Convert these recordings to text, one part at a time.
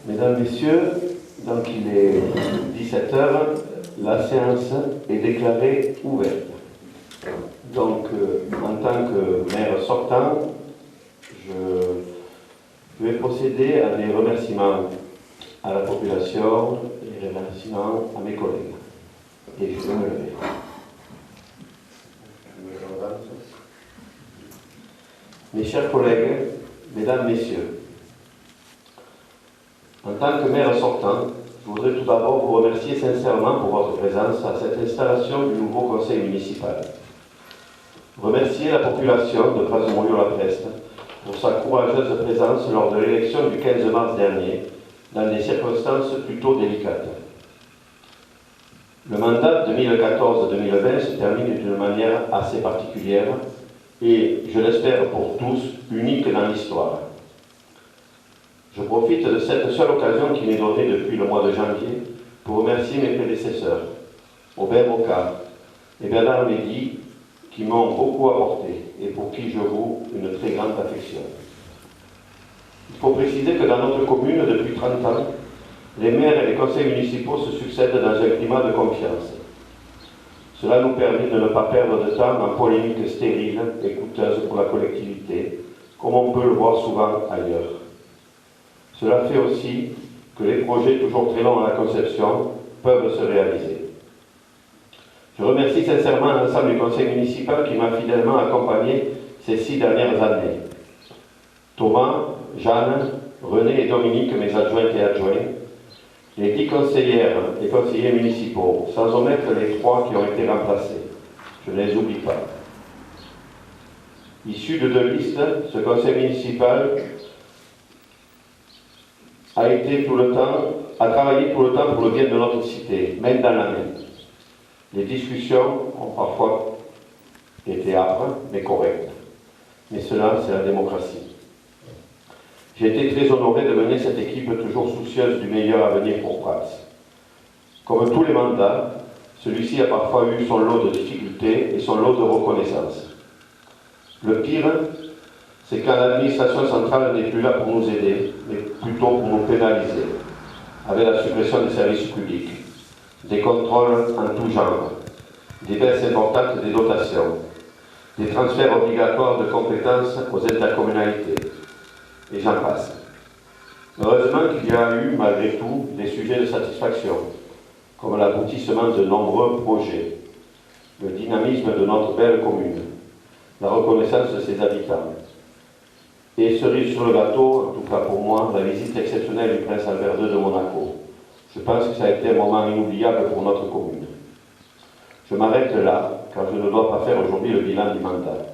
Mesdames, Messieurs, donc il est 17h, la séance est déclarée ouverte. Donc, en tant que maire sortant, je vais procéder à des remerciements à la population, des remerciements à mes collègues. Et je vais me lever. Mes chers collègues, mesdames, messieurs, en tant que maire sortant, je voudrais tout d'abord vous remercier sincèrement pour votre présence à cette installation du nouveau conseil municipal. Remercier la population de Praz-Morio-la-Preste pour sa courageuse présence lors de l'élection du 15 mars dernier, dans des circonstances plutôt délicates. Le mandat 2014-2020 se termine d'une manière assez particulière et, je l'espère pour tous, unique dans l'histoire. Je profite de cette seule occasion qui m'est donnée depuis le mois de janvier pour remercier mes prédécesseurs, Aubert Bocard et Bernard Mehdi, qui m'ont beaucoup apporté et pour qui je voue une très grande affection. Il faut préciser que dans notre commune, depuis 30 ans, les maires et les conseils municipaux se succèdent dans un climat de confiance. Cela nous permet de ne pas perdre de temps en polémiques stériles et coûteuses pour la collectivité, comme on peut le voir souvent ailleurs. Cela fait aussi que les projets toujours très longs à la conception peuvent se réaliser. Je remercie sincèrement l'ensemble du conseil municipal qui m'a fidèlement accompagné ces 6 dernières années. Thomas, Jeanne, René et Dominique, mes adjointes et adjoints, les 10 conseillères et conseillers municipaux, sans omettre les 3 qui ont été remplacés. Je ne les oublie pas. Issu de 2 listes, ce conseil municipal a travaillé tout le temps pour le bien de notre cité, main dans la main. Les discussions ont parfois été âpres, mais correctes. Mais cela, c'est la démocratie. J'ai été très honoré de mener cette équipe toujours soucieuse du meilleur avenir pour Praz. Comme tous les mandats, celui-ci a parfois eu son lot de difficultés et son lot de reconnaissance. Le pire, c'est quand l'administration centrale n'est plus là pour nous aider, mais plutôt pour nous pénaliser, avec la suppression des services publics, des contrôles en tout genre, des baisses importantes des dotations, des transferts obligatoires de compétences aux intercommunalités, et j'en passe. Heureusement qu'il y a eu, malgré tout, des sujets de satisfaction, comme l'aboutissement de nombreux projets, le dynamisme de notre belle commune, la reconnaissance de ses habitants, et cerise sur le gâteau, en tout cas pour moi, la visite exceptionnelle du prince Albert II de Monaco. Je pense que ça a été un moment inoubliable pour notre commune. Je m'arrête là, car je ne dois pas faire aujourd'hui le bilan du mandat.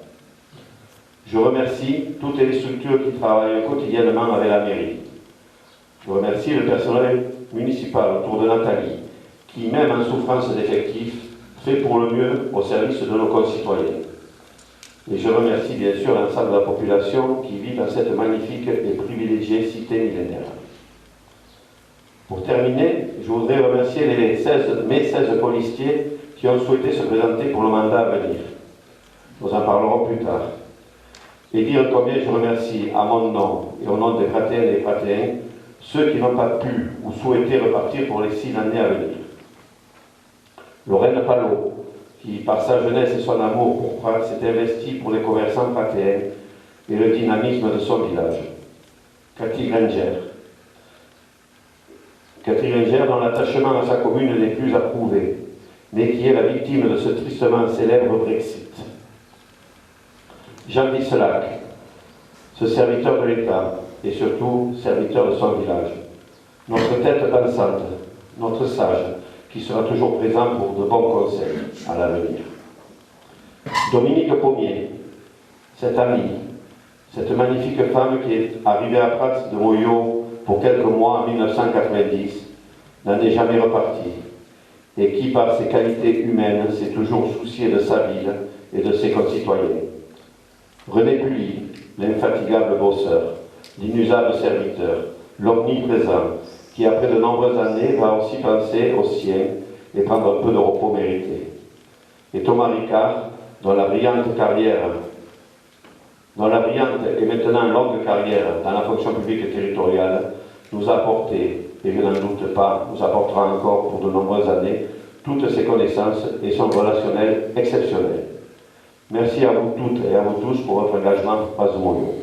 Je remercie toutes les structures qui travaillent quotidiennement avec la mairie. Je remercie le personnel municipal autour de Nathalie, qui, même en souffrance d'effectifs, fait pour le mieux au service de nos concitoyens. Et je remercie bien sûr l'ensemble de la population qui vit dans cette magnifique et privilégiée cité millénaire. Pour terminer, je voudrais remercier mes 16 policiers qui ont souhaité se présenter pour le mandat à venir. Nous en parlerons plus tard. Et dire combien je remercie à mon nom et au nom des Pratéennes et des Pratéens ceux qui n'ont pas pu ou souhaité repartir pour les 6 années à venir. Lorraine Palot, qui, par sa jeunesse et son amour pour Praz, s'est investie pour les commerçants pratéens et le dynamisme de son village. Cathy Granger, dont l'attachement à sa commune n'est plus à prouver, mais qui est la victime de ce tristement célèbre Brexit. Jean Visselac, ce serviteur de l'État et surtout serviteur de son village. Notre tête pensante, notre sage, qui sera toujours présent pour de bons conseils à l'avenir. Dominique Pommier, cette amie, cette magnifique femme qui est arrivée à Praz de Moyo pour quelques mois en 1990, n'en est jamais repartie, et qui, par ses qualités humaines, s'est toujours souciée de sa ville et de ses concitoyens. René Pully, l'infatigable bosseur, l'inusable serviteur, l'omniprésent, qui après de nombreuses années va aussi penser aux siens et prendre un peu de repos mérité. Et Thomas Ricard, dont la brillante et maintenant longue carrière dans la fonction publique territoriale nous a apporté, et je n'en doute pas, nous apportera encore pour de nombreuses années, toutes ses connaissances et son relationnel exceptionnel. Merci à vous toutes et à vous tous pour votre engagement pour Pazumoyo.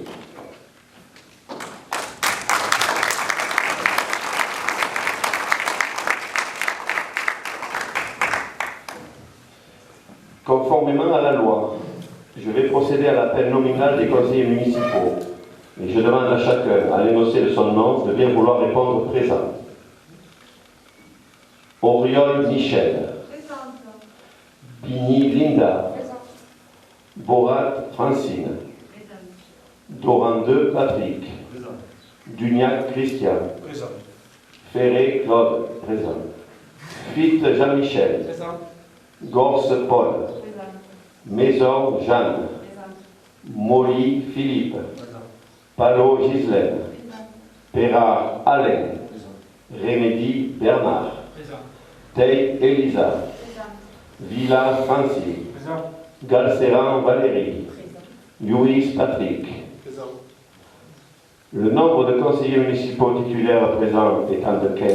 Conformément à la loi, je vais procéder à l'appel nominal des conseillers municipaux. Et je demande à chacun, à l'énoncé de son nom, de bien vouloir répondre présent. Auriol Michel. Présente. Bini Linda. Présente. Borat Francine. Présente. Dorandeux Patrick. Présent. Dugnac Christian. Présent. Ferré Claude. Présent. Fitte Jean-Michel. Présent. Gorce Paul. Présente. Maison Jeanne. Présente. Molly Philippe. Présent. Palot Gislaine. Présente. Perard Alain. Présent. Rémédy Bernard. Présent. Tey Elisa. Présente. Villa Francis. Présent. Galceran Valérie. Présente. Louis Patrick. Présent. Le nombre de conseillers municipaux titulaires présents étant de 15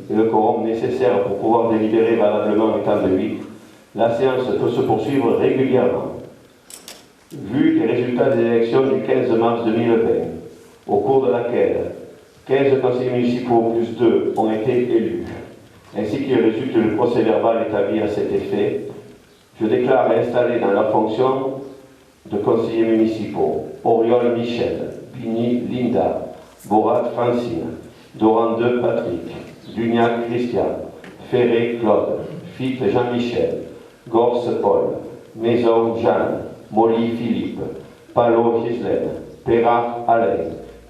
et le quorum nécessaire pour pouvoir délibérer valablement étant de 8, la séance peut se poursuivre régulièrement. Vu les résultats des élections du 15 mars 2020, au cours de laquelle 15 conseillers municipaux plus 2 ont été élus, ainsi qu'il résulte du procès-verbal établi à cet effet, je déclare installer dans la fonction de conseillers municipaux Auriol Michel, Bini Linda, Borat Francine, Dorandeux Patrick, Dugnac Christian, Ferré Claude, Fitte Jean-Michel, Gorce Paul, Maison Jeanne, Molly Philippe, Palot Gislaine, Perard Alain,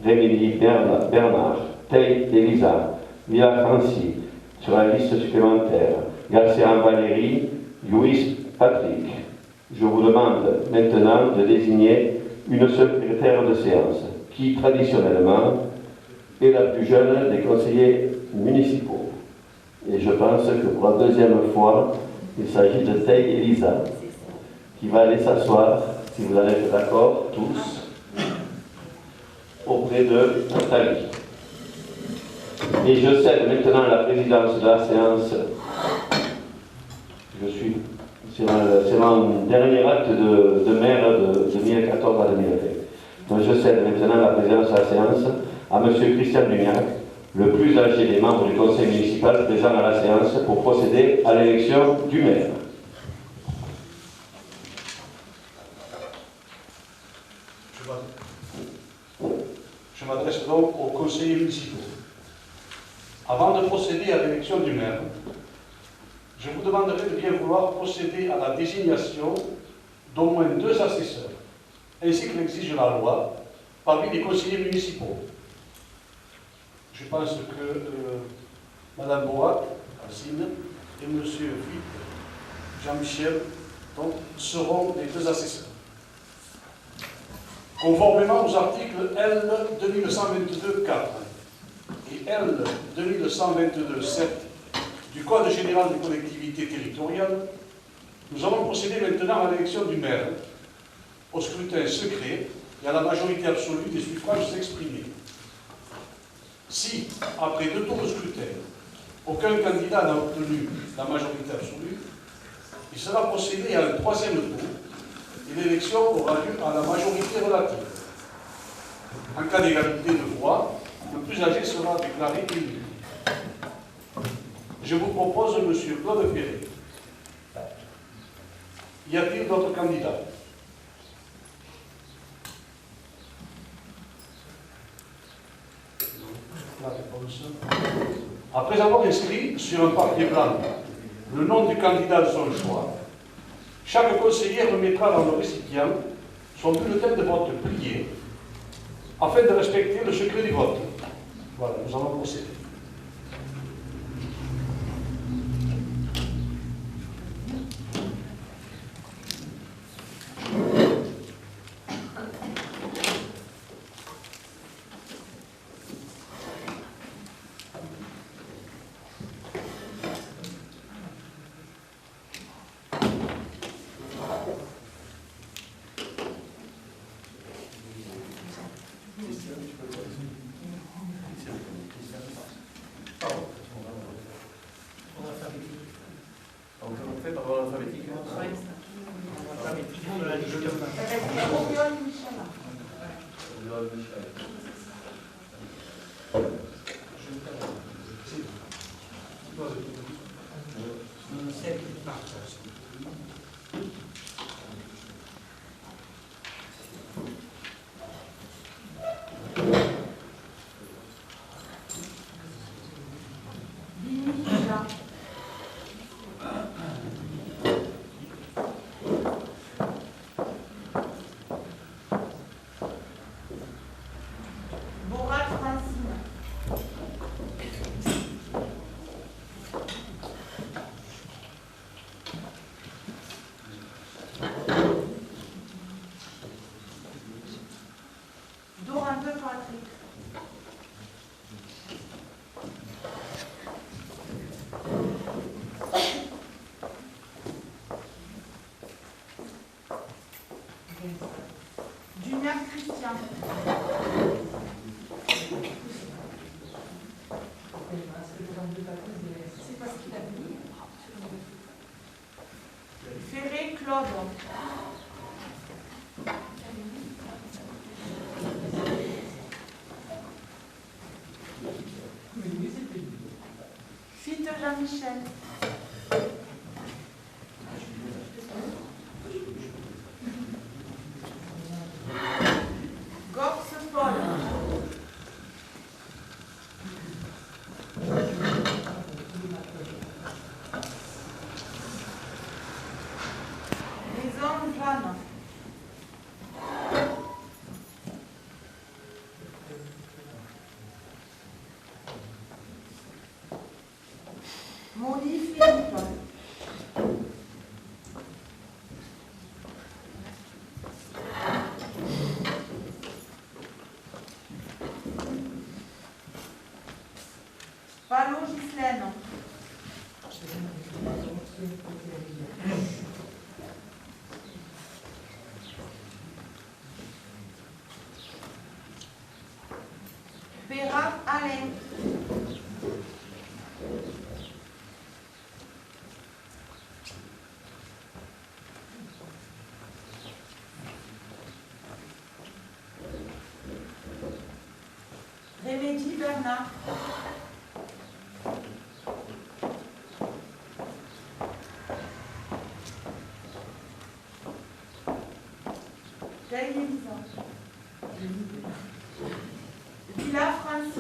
Rémédy Bernard, Tey Elisa, Villa Francis, sur la liste supplémentaire, Galceran Valérie, Louis Patrick. Je vous demande maintenant de désigner une secrétaire de séance, qui traditionnellement est la plus jeune des conseillers municipaux. Et je pense que pour la deuxième fois, il s'agit de Tey Elisa, qui va aller s'asseoir, si vous allez être d'accord, tous, auprès de Nathalie. Et je cède maintenant la présidence de la séance. C'est mon dernier acte de maire de 2014 à 2020. Donc je cède maintenant la présidence de la séance à M. Christian Dugnac, le plus âgé des membres du conseil municipal présent à la séance pour procéder à l'élection du maire. Je m'adresse donc aux conseillers municipaux. Avant de procéder à l'élection du maire, je vous demanderai de bien vouloir procéder à la désignation d'au moins 2 assesseurs, ainsi que l'exige la loi, parmi les conseillers municipaux. Je pense que Mme Boat, Francine, et M. Philippe Jean-Michel seront les 2 assesseurs. Conformément aux articles L. 2122-4 et L. 2122-7 du Code général des collectivités territoriales, nous allons procéder maintenant à l'élection du maire, au scrutin secret et à la majorité absolue des suffrages exprimés. Si, après 2 tours de scrutin, aucun candidat n'a obtenu la majorité absolue, il sera procédé à un 3e tour et l'élection aura lieu à la majorité relative. En cas d'égalité de voix, le plus âgé sera déclaré élu. Je vous propose M. Claude Ferré. Y a-t-il d'autres candidats? La réponse. Après avoir inscrit sur un papier blanc le nom du candidat de son choix, chaque conseiller remettra dans le récipient son bulletin de vote plié afin de respecter le secret du vote. Voilà, nous allons procéder. fait par ordre alphabétique. Oriol Michel. Borat Francine. Dorantin Patrick. Duniac Christian. C'est parce qu'il a mis. Ferré Claude. Fitte Jean-Michel. Gorce Paul. Maison Jeanne. Maudit Philippe. Palo Ghislaine. Perrat Alain. Rémédie Bernard. Elisa. Villa France.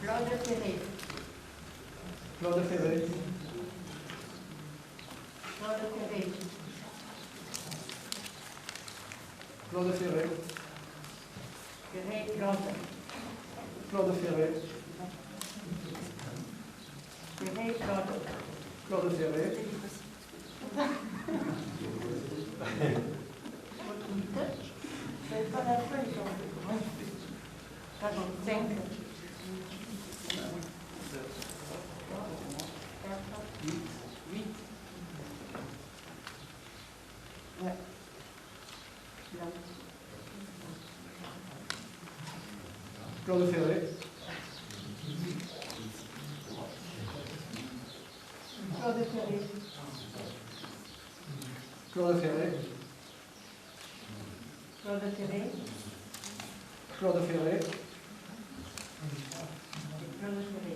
Claude Ferré. Claude Ferré. Claude Ferré. Claude Ferré. Ferré Claude. Claude Ferré. Ferré Claude. Claude Ferré. C'est pas la feuille, donc. 45. 8. Ouais. Claude Ferré. Claude Ferré. Claude Ferré. Claude Ferré. Claude Ferré. Claude Ferré.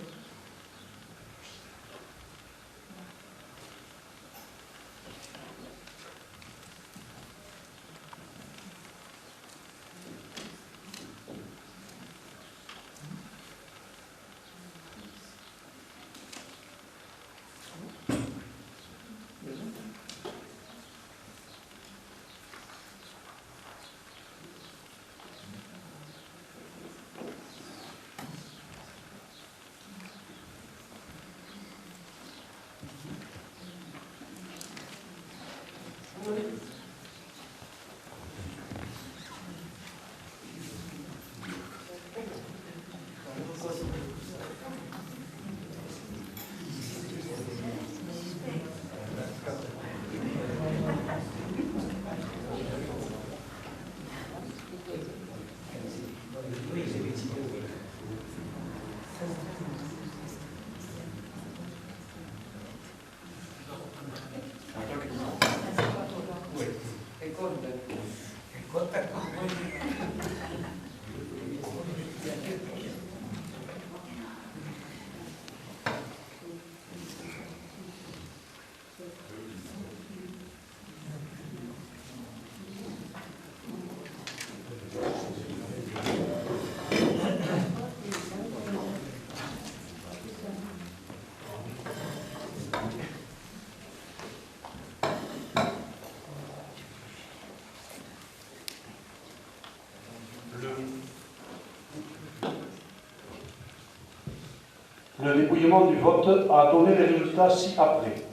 Le dépouillement du vote a donné les résultats ci-après.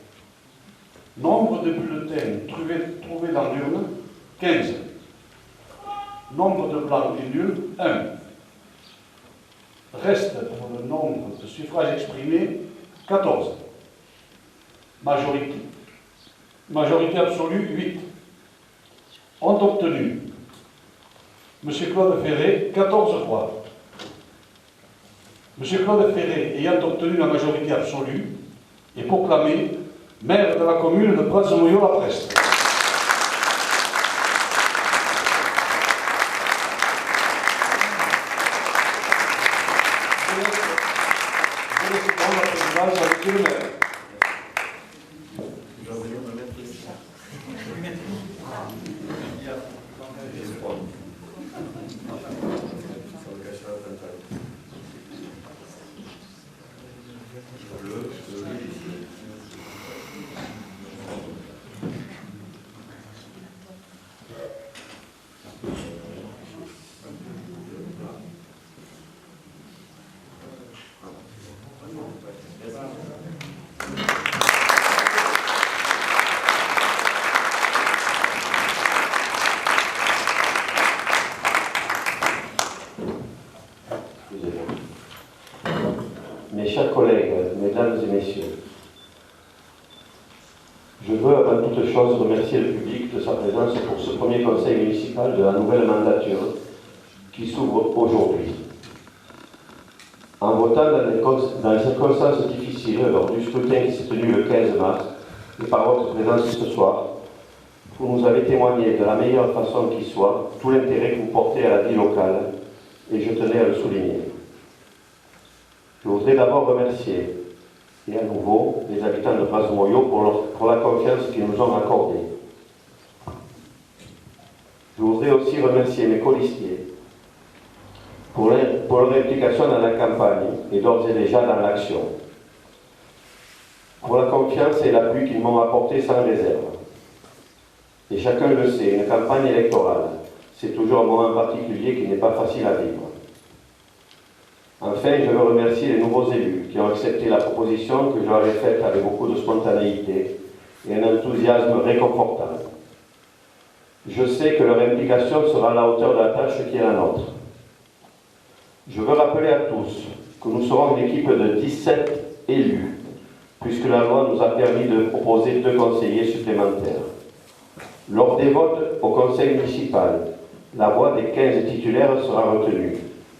Nombre de bulletins trouvés dans l'urne, 15. Nombre de blancs et nuls, 1. Reste pour le nombre de suffrages exprimés, 14. Majorité absolue, 8. Ont obtenu M. Claude Ferré, 14 voix. M. Claude Ferré, ayant obtenu la majorité absolue, est proclamé maire de la commune de Praz-Moyo-la-Preste. Je laisse prendre la présidence à M. le maire. Mes chers collègues, mesdames et messieurs, je veux avant toute chose remercier le public de sa présence pour ce premier conseil municipal de la nouvelle mandature qui s'ouvre aujourd'hui. En votant dans les circonstances difficiles lors du scrutin qui s'est tenu le 15 mars et par votre présence ce soir, vous nous avez témoigné de la meilleure façon qui soit tout l'intérêt que vous portez à la vie locale et je tenais à le souligner. Je voudrais d'abord remercier, et à nouveau, les habitants de Praz-Moyo pour la confiance qu'ils nous ont accordée. Je voudrais aussi remercier mes colistiers pour leur implication dans la campagne et d'ores et déjà dans l'action. Pour la confiance et l'appui qu'ils m'ont apporté sans réserve. Et chacun le sait, une campagne électorale, c'est toujours un moment particulier qui n'est pas facile à vivre. Enfin, je veux remercier les nouveaux élus qui ont accepté la proposition que je leur ai faite avec beaucoup de spontanéité et un enthousiasme réconfortant. Je sais que leur implication sera à la hauteur de la tâche qui est la nôtre. Je veux rappeler à tous que nous serons une équipe de 17 élus, puisque la loi nous a permis de proposer 2 conseillers supplémentaires. Lors des votes au conseil municipal, la voix des 15 titulaires sera retenue,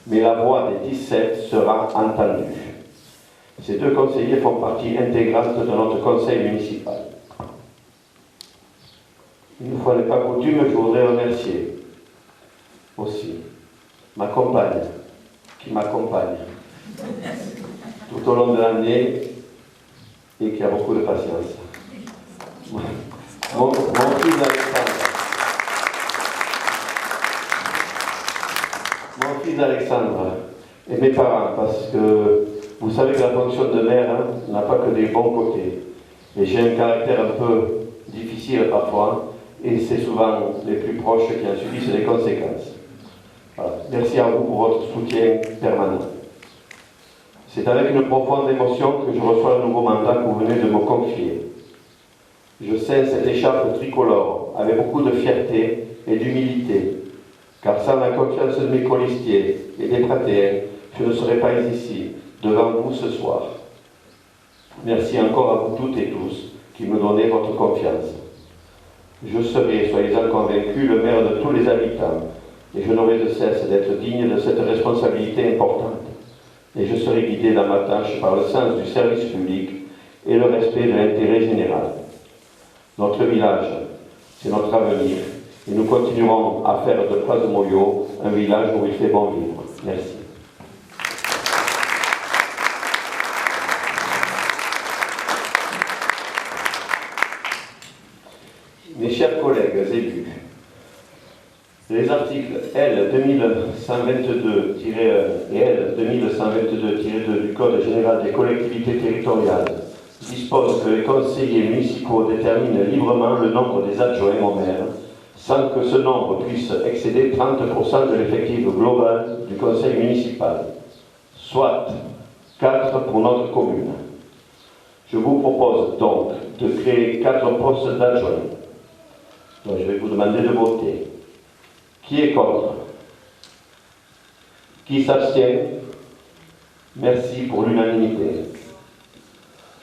mais la voix des 17 sera entendue. Ces 2 conseillers font partie intégrante de notre conseil municipal. Une fois n'est pas coutume, je voudrais remercier aussi ma compagne, qui m'accompagne tout au long de l'année et qui a beaucoup de patience. Mon fils Alexandre. Mon fils Alexandre et mes parents, parce que vous savez que la fonction de maire n'a pas que des bons côtés. Et j'ai un caractère un peu difficile parfois, et c'est souvent les plus proches qui en subissent les conséquences. Voilà. Merci à vous pour votre soutien permanent. C'est avec une profonde émotion que je reçois le nouveau mandat que vous venez de me confier. Je sais cette écharpe tricolore avec beaucoup de fierté et d'humilité, car sans la confiance de mes colistiers et des pratéens, je ne serais pas ici, devant vous ce soir. Merci encore à vous toutes et tous qui me donnez votre confiance. Je serai, soyez-en convaincus, le maire de tous les habitants, et je n'aurai de cesse d'être digne de cette responsabilité importante. Et je serai guidé dans ma tâche par le sens du service public et le respect de l'intérêt général. Notre village, c'est notre avenir, et nous continuerons à faire de Praz-Moyo un village où il fait bon vivre. Merci. Mes chers collègues élus, les articles L 2122-1 et L 2122-2 du Code général des collectivités territoriales disposent que les conseillers municipaux déterminent librement le nombre des adjoints au maire, sans que ce nombre puisse excéder 30% de l'effectif global du conseil municipal, soit 4 pour notre commune. Je vous propose donc de créer 4 postes d'adjoints. Donc je vais vous demander de voter. Qui est contre? Qui s'abstient? Merci pour l'unanimité.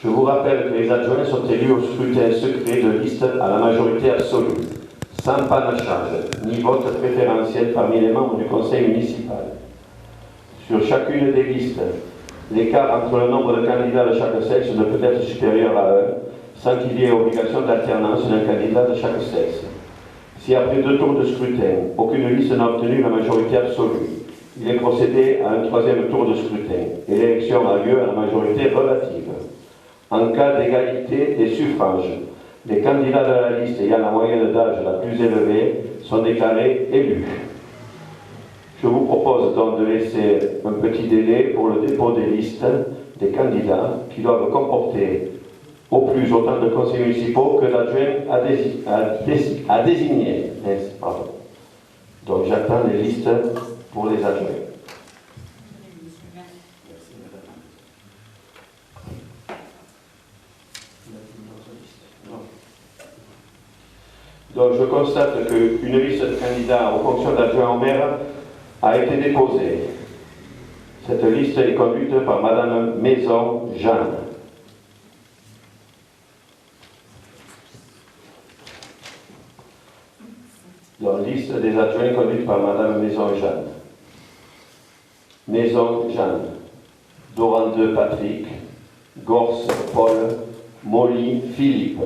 Je vous rappelle que les adjoints sont élus au scrutin secret de liste à la majorité absolue, sans panachage, ni vote préférentiel parmi les membres du conseil municipal. Sur chacune des listes, l'écart entre le nombre de candidats de chaque sexe ne peut être supérieur à 1, sans qu'il y ait obligation d'alternance d'un candidat de chaque sexe. Si après 2 tours de scrutin, aucune liste n'a obtenu la majorité absolue, il est procédé à un 3e tour de scrutin et l'élection a lieu à la majorité relative. En cas d'égalité des suffrages, les candidats de la liste ayant la moyenne d'âge la plus élevée sont déclarés élus. Je vous propose donc de laisser un petit délai pour le dépôt des listes des candidats qui doivent comporter au plus autant de conseillers municipaux que d'adjoints à désigner. Pardon. Donc j'attends les listes pour les adjoints. Donc je constate qu'une liste de candidats aux fonctions d'adjoint au maire a été déposée. Cette liste est conduite par Madame Maison Jeanne. Donc liste des adjoints conduite par Madame Maison Jeanne. Maison Jeanne, Dorandeux Patrick, Gorce Paul, Molly Philippe.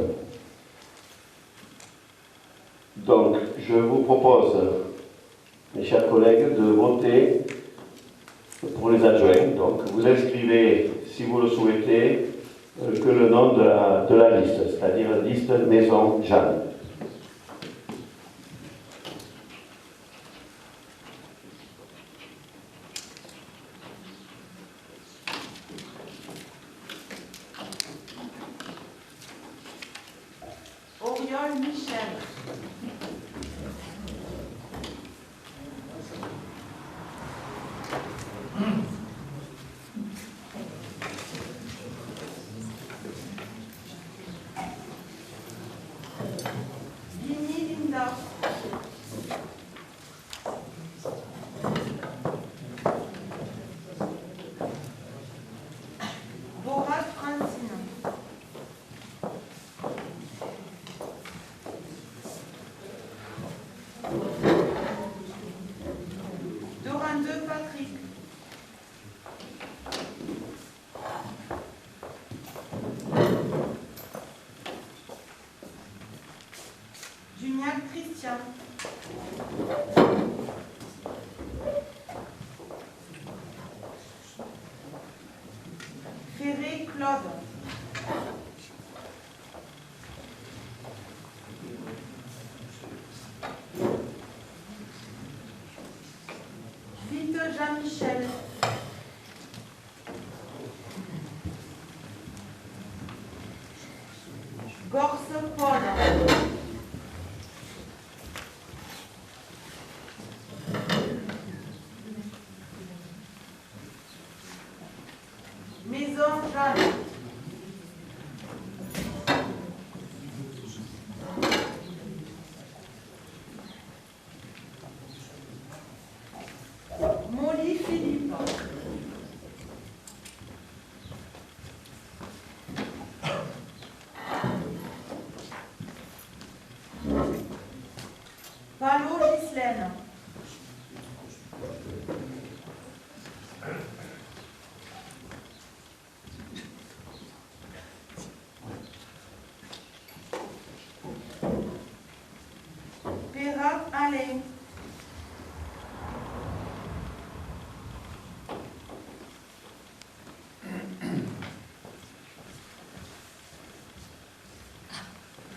Donc, je vous propose, mes chers collègues, de voter pour les adjoints. Donc, vous inscrivez, si vous le souhaitez, que le nom de la liste, c'est-à-dire la liste Maison Jeanne. Auriol Michel. Dini Linda. Borat Francine. Dorandeux Patrick. Juniac Christian. Ferré Claude. Vite Jean-Michel. Gorce Paul. Maison Jeanne. Molly Philippe. Palo Gislaine. Perra Alain.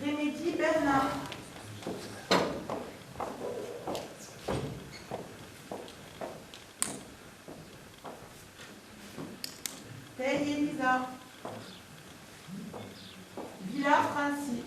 Rémédie Bernard. Paye Elisa. Villa Francis.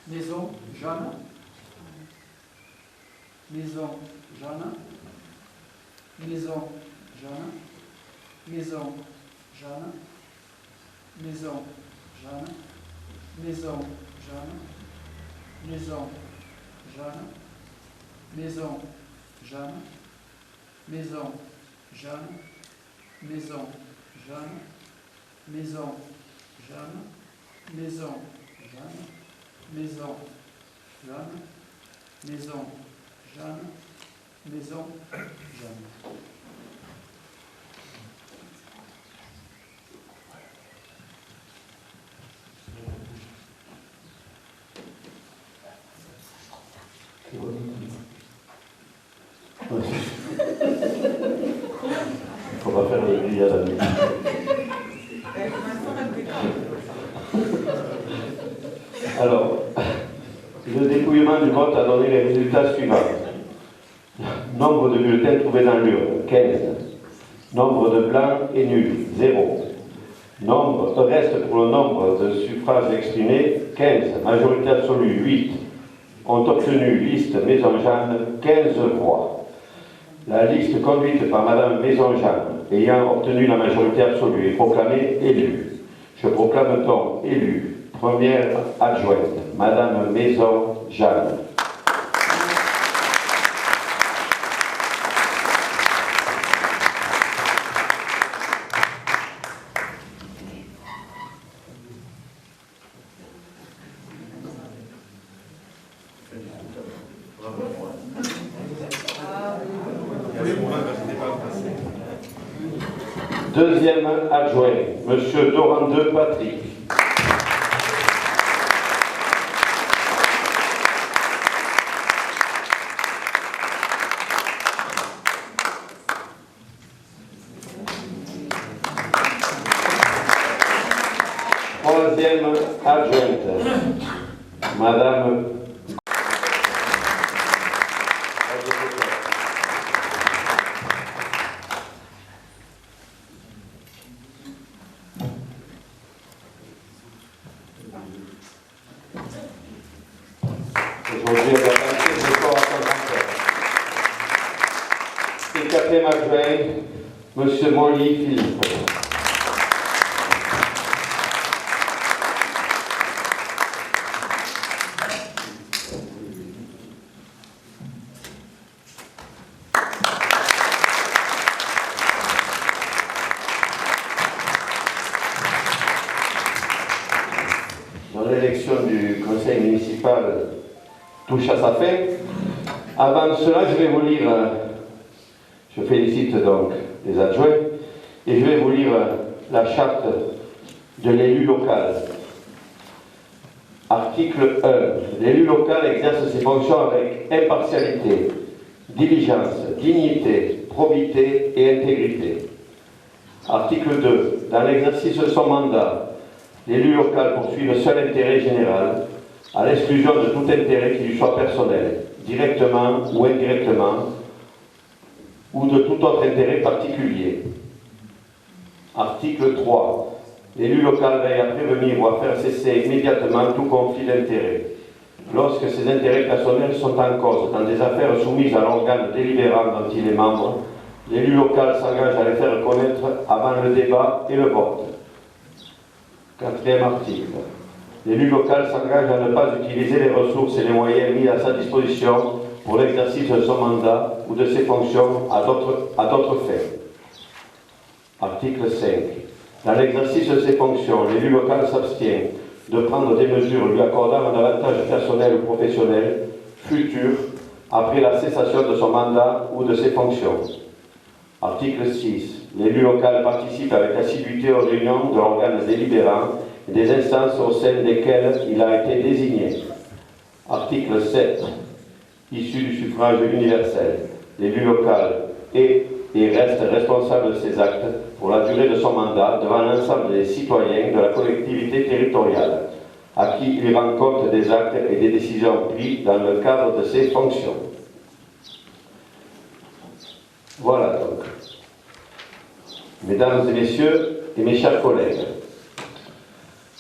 Maison, Jeanne. Maison, Jeanne. Maison, Jeanne. Maison, Jeanne. Maison, Jeanne. Maison, Jeanne. Maison, Jeanne. Maison, Jeanne. Maison, Jeanne. Maison, Jeanne. Maison, Jeanne. Maison, Jeanne. Maison, Jeanne. Maison, Jeanne. Maison, Jeanne. On va faire le grille à la nuit. Alors, le dépouillement du vote a donné les résultats suivants. Nombre de bulletins trouvés dans l'urne, 15. Nombre de blancs et nuls, 0. Reste pour le nombre de suffrages exprimés, 15. Majorité absolue, 8. Ont obtenu liste Maison-Jeanne 15 voix. La liste conduite par Madame Maison-Jeanne, ayant obtenu la majorité absolue, est proclamée élue. Je proclame donc élue, première adjointe, Madame Maison-Jeanne. Deuxième adjoint, Monsieur Dorandeux Patrick. Troisième adjointe, Madame. Aujourd'hui, on va passer ce soir à son grand-père. Et quatrième adjoint, Monsieur Molly Philippe. Dans l'élection du conseil municipal touche à sa fin. Avant cela, je vais vous lire, je félicite donc les adjoints, et je vais vous lire la charte de l'élu local. Article 1. L'élu local exerce ses fonctions avec impartialité, diligence, dignité, probité et intégrité. Article 2. Dans l'exercice de son mandat, l'élu local poursuit le seul intérêt général, à l'exclusion de tout intérêt qui lui soit personnel, directement ou indirectement, ou de tout autre intérêt particulier. Article 3. L'élu local veille à prévenir ou à faire cesser immédiatement tout conflit d'intérêts. Lorsque ses intérêts personnels sont en cause dans des affaires soumises à l'organe délibérant dont il est membre, l'élu local s'engage à les faire connaître avant le débat et le vote. Quatrième article. L'élu local s'engage à ne pas utiliser les ressources et les moyens mis à sa disposition pour l'exercice de son mandat ou de ses fonctions à d'autres fins. Article 5. Dans l'exercice de ses fonctions, l'élu local s'abstient de prendre des mesures lui accordant un avantage personnel ou professionnel futur après la cessation de son mandat ou de ses fonctions. Article 6. L'élu local participe avec assiduité aux réunions de l'organe délibérant et des instances au sein desquelles il a été désigné. Article 7. Issu du suffrage universel, l'élu local est et reste responsable de ses actes pour la durée de son mandat devant l'ensemble des citoyens de la collectivité territoriale, à qui il rend compte des actes et des décisions prises dans le cadre de ses fonctions. Voilà donc. Mesdames et messieurs et mes chers collègues,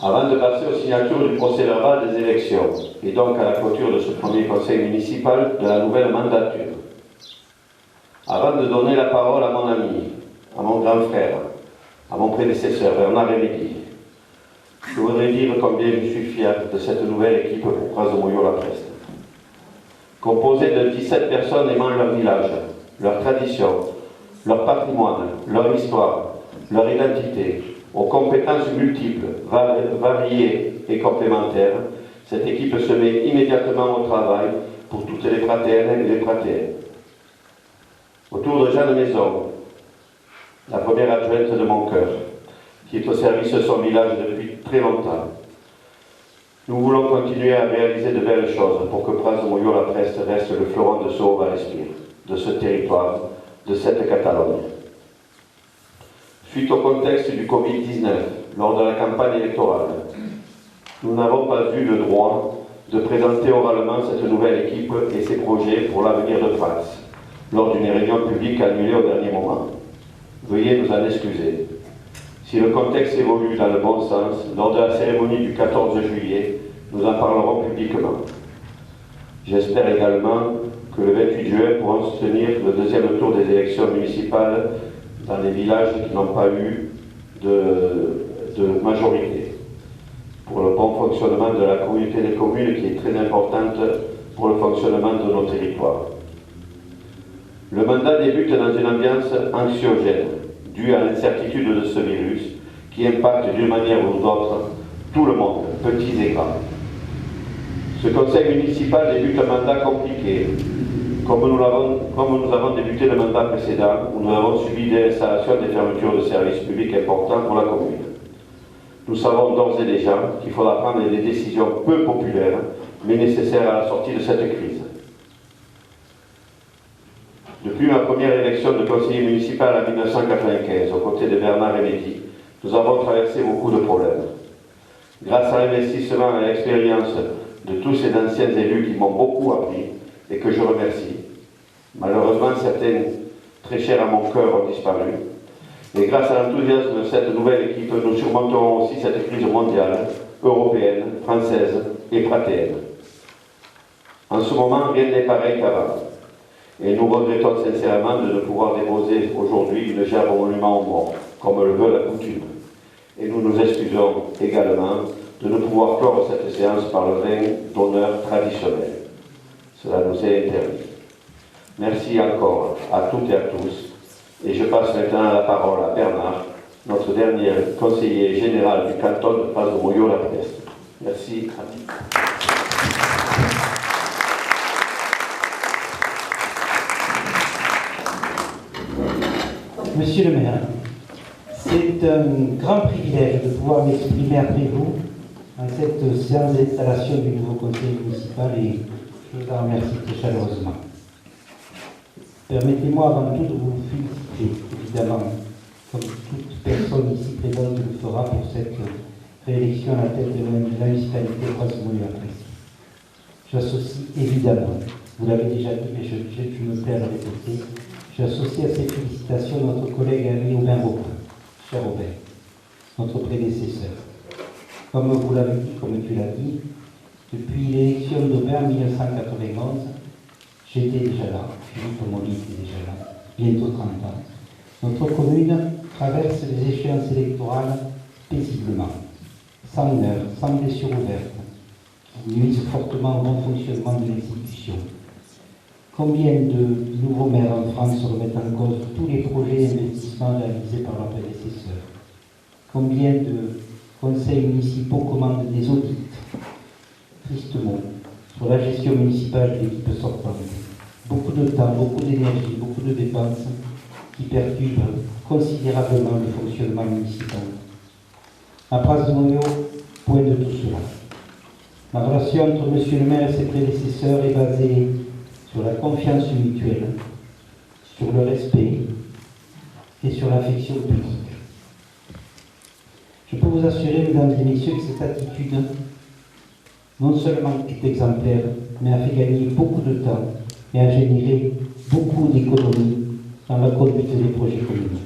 Avant de passer aux signatures du procès-verbal des élections, et donc à la clôture de ce premier conseil municipal de la nouvelle mandature, avant de donner la parole à mon ami, à mon grand frère, à mon prédécesseur, Bernard Rémédy, je voudrais dire combien je suis fier de cette nouvelle équipe pour Pras de Moyo-la-Preste. Composée de 17 personnes aimant leur village, leur tradition, leur patrimoine, leur histoire, leur identité, aux compétences multiples, variées et complémentaires, cette équipe se met immédiatement au travail pour toutes les pratéennes et les pratéens. Autour de Jeanne Maison, la première adjointe de mon cœur, qui est au service de son village depuis très longtemps, nous voulons continuer à réaliser de belles choses pour que Pras de Moyo-la-Preste reste le fleuron de ce Haut-Val-Espire, de ce territoire, de cette Catalogne. Suite au contexte du Covid-19, lors de la campagne électorale, nous n'avons pas eu le droit de présenter oralement cette nouvelle équipe et ses projets pour l'avenir de France, lors d'une réunion publique annulée au dernier moment. Veuillez nous en excuser. Si le contexte évolue dans le bon sens, lors de la cérémonie du 14 juillet, nous en parlerons publiquement. J'espère également que le 28 juin pourront se tenir le deuxième tour des élections municipales dans les villages qui n'ont pas eu de majorité, pour le bon fonctionnement de la communauté des communes qui est très importante pour le fonctionnement de nos territoires. Le mandat débute dans une ambiance anxiogène, due à l'incertitude de ce virus qui impacte d'une manière ou d'autre tout le monde, petits et grands. Ce conseil municipal débute un mandat compliqué, comme nous avons débuté le mandat précédent, où nous avons subi des installations, des fermetures de services publics importants pour la commune. Nous savons d'ores et déjà qu'il faudra prendre des décisions peu populaires, mais nécessaires à la sortie de cette crise. Depuis ma première élection de conseiller municipal en 1995, aux côtés de Bernard Rémédy, nous avons traversé beaucoup de problèmes. Grâce à l'investissement et à l'expérience de tous ces anciens élus qui m'ont beaucoup appris et que je remercie, malheureusement certains très chers à mon cœur ont disparu, et grâce à l'enthousiasme de cette nouvelle équipe, nous surmonterons aussi cette crise mondiale, européenne, française et pratéenne. En ce moment, rien n'est pareil qu'avant. Et nous regrettons sincèrement de ne pouvoir déposer aujourd'hui une gerbe au monument aux morts, comme le veut la coutume. Et nous nous excusons également de ne pouvoir clore cette séance par le vin d'honneur traditionnel. Cela nous est interdit. Merci encore à toutes et à tous. Et je passe maintenant la parole à Bernard, notre dernier conseiller général du canton de Pras de Moyo-la-Preste. Merci à tous. Monsieur le maire, c'est un grand privilège de pouvoir m'exprimer après vous en cette séance d'installation du nouveau conseil municipal et je vous en remercie très chaleureusement. Permettez-moi avant tout de vous féliciter, évidemment, comme toute personne ici présente le fera pour cette réélection à la tête de la municipalité de Pras de Moyo-la-Preste. J'associe évidemment, vous l'avez déjà dit, mais je me plais à le répéter, j'associe à ces félicitations notre collègue ami Aubin-Robin, cher Aubin, notre prédécesseur. Comme vous l'avez dit, comme tu l'as dit, depuis l'élection d'Aubin en 1991, j'étais déjà là, Philippe Molly était déjà là, bientôt 30 ans. Notre commune traverse les échéances électorales paisiblement, sans heurts, sans blessures ouvertes, qui nuisent fortement au bon fonctionnement de l'institution. Combien de nouveaux maires en France remettent en cause tous les projets et investissements réalisés par leurs prédécesseurs? Combien de conseils municipaux commandent des audits, tristement, sur la gestion municipale de l'équipe sortante? Beaucoup de temps, beaucoup d'énergie, beaucoup de dépenses qui perturbent considérablement le fonctionnement municipal. À Pras de Moyo, point de tout cela. La relation entre monsieur le maire et ses prédécesseurs est basée sur la confiance mutuelle, sur le respect et sur l'affection publique. Je peux vous assurer, mesdames et messieurs, que cette attitude non seulement est exemplaire, mais a fait gagner beaucoup de temps et a généré beaucoup d'économies dans la conduite des projets communaux.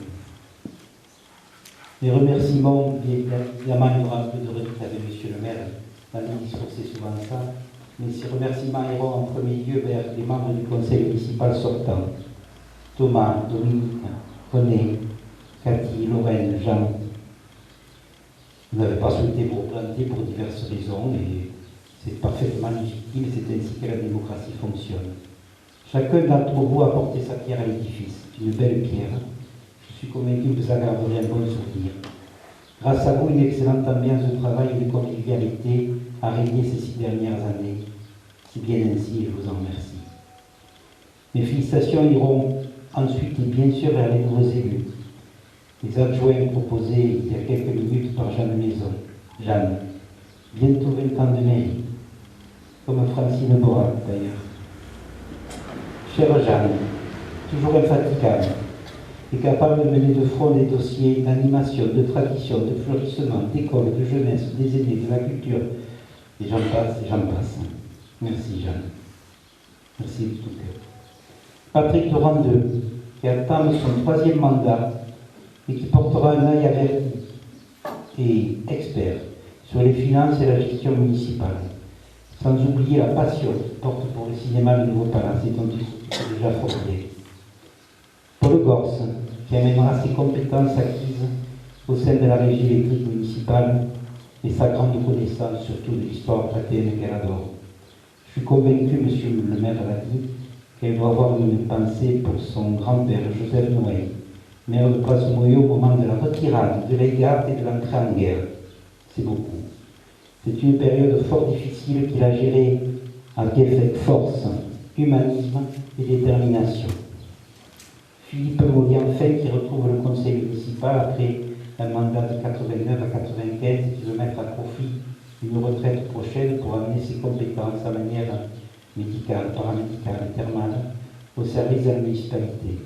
Les remerciements, évidemment, il y aura un peu de retour avec M. le maire, dans le discours, c'est souvent ça, mais ces remerciements iront en premier lieu vers les membres du conseil municipal sortant. Thomas, Dominique, René, Cathy, Lorraine, Jean. Vous n'avez pas souhaité vous replanter pour diverses raisons, et c'est parfaitement légitime, c'est ainsi que la démocratie fonctionne. Chacun d'entre vous a apporté sa pierre à l'édifice, une belle pierre. Je suis convaincu que vous en garderez un bon souvenir. Grâce à vous, une excellente ambiance de travail et de convivialité a régné ces 6 dernières années. C'est bien ainsi et je vous en remercie. Mes félicitations iront ensuite et bien sûr vers les nouveaux élus. Les adjoints proposés il y a quelques minutes par Jeanne Maison. Jeanne, bientôt 20 ans de mairie, comme Francine Borat d'ailleurs. Chère Jeanne, toujours infatigable et capable de mener de front des dossiers d'animation, de tradition, de fleurissement, d'école, de jeunesse, des aînés, de la culture, et j'en passe, et j'en passe. Merci Jeanne. Merci de tout cœur. Patrick Durand-II, qui attend son 3e mandat et qui portera un œil averti et expert sur les finances et la gestion municipale, sans oublier la passion qu'il porte pour le cinéma de Nouveau Palace et dont il s'occupe déjà fort bien. Paul Gorce, qui amènera ses compétences acquises au sein de la régie électrique municipale et sa grande connaissance surtout de l'histoire châtelaine qu'elle adore. Je suis convaincu, monsieur le maire l'a dit, qu'elle doit avoir une pensée pour son grand-père, Joseph Noël, maire de Place-Moyau au moment de la retirade de l'Aigard et de l'entrée en guerre. C'est beaucoup. C'est une période fort difficile qu'il a gérée avec force, humanisme et détermination. Philippe Mauguin-Enfin, qui retrouve le conseil municipal après un mandat de 89 à 95 et qui veut mettre à profit une retraite prochaine pour amener ses compétences à manière médicale, paramédicale et thermale au service de la municipalité.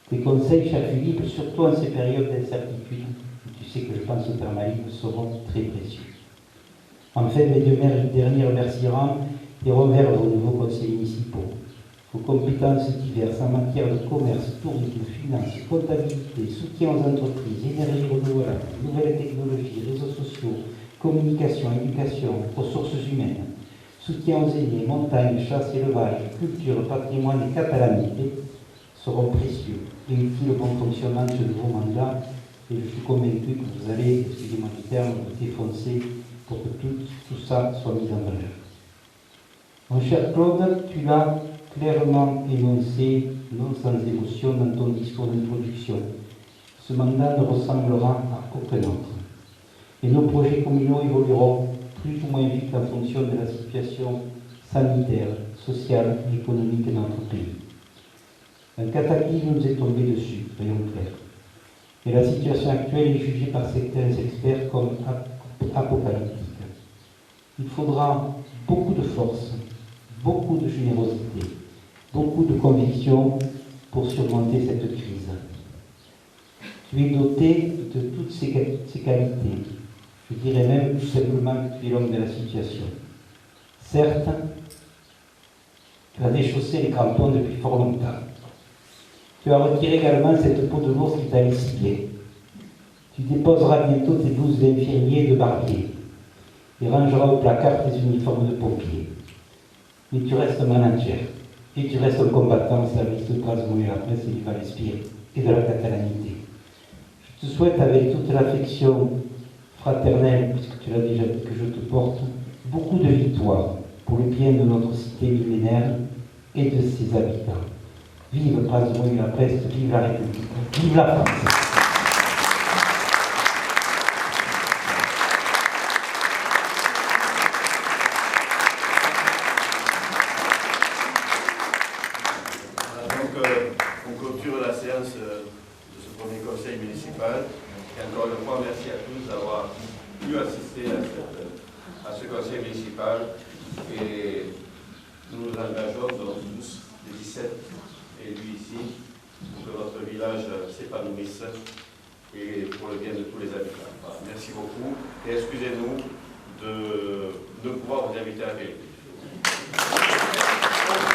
Tes conseils, cher Philippe, surtout en ces périodes d'incertitude, tu sais que je pense au thermalisme, seront très précieux. Enfin, mes 2 derniers remerciements iront vers vos nouveaux conseils municipaux. Vos compétences diverses en matière de commerce, tourisme, finances, comptabilité, soutien aux entreprises, énergie renouvelable, nouvelles technologies, réseaux sociaux, communication, éducation, ressources humaines, soutien aux aînés, montagne, chasse, élevage, culture, patrimoine et catalanité seront précieux et utiles au bon fonctionnement de ce nouveau mandat. Et je suis convaincu que vous allez, excusez-moi du terme, vous défoncer pour que tout ça soit mis en valeur. Mon cher Claude, tu l'as clairement énoncé, non sans émotion, dans ton discours d'introduction. Ce mandat ne ressemblera à aucun autre. Et nos projets communaux évolueront plus ou moins vite en fonction de la situation sanitaire, sociale et économique de notre pays. Un cataclysme nous est tombé dessus, soyons clairs. Et la situation actuelle est jugée par certains experts comme apocalyptique. Il faudra beaucoup de force, beaucoup de générosité, beaucoup de conviction pour surmonter cette crise. Tu es doté de toutes ces qualités. Je dirais même tout simplement que tu es l'homme de la situation. Certes, tu as déchaussé les crampons depuis fort longtemps. Tu as retiré également cette peau de l'ours qui t'a laissé bien. Tu déposeras bientôt tes blouses d'infirmier et de barbier et rangeras au placard tes uniformes de pompier. Mais tu restes manager et tu restes un combattant au service de Place-Moyau, la presse et du Val-Espire et de la catalanité. Je te souhaite avec toute l'affection fraternelle, puisque tu l'as déjà dit que je te porte, beaucoup de victoires pour le bien de notre cité millénaire et de ses habitants. Vive Place-Moyau, la presse, vive la République, vive la France. On clôture la séance de ce premier conseil municipal. Et encore une fois, merci à tous d'avoir pu assister à ce conseil municipal. Et nous nous engageons donc tous, les 17 élus ici, pour que votre village s'épanouisse et pour le bien de tous les habitants. Voilà, merci beaucoup et excusez-nous de ne pouvoir vous inviter à la télé.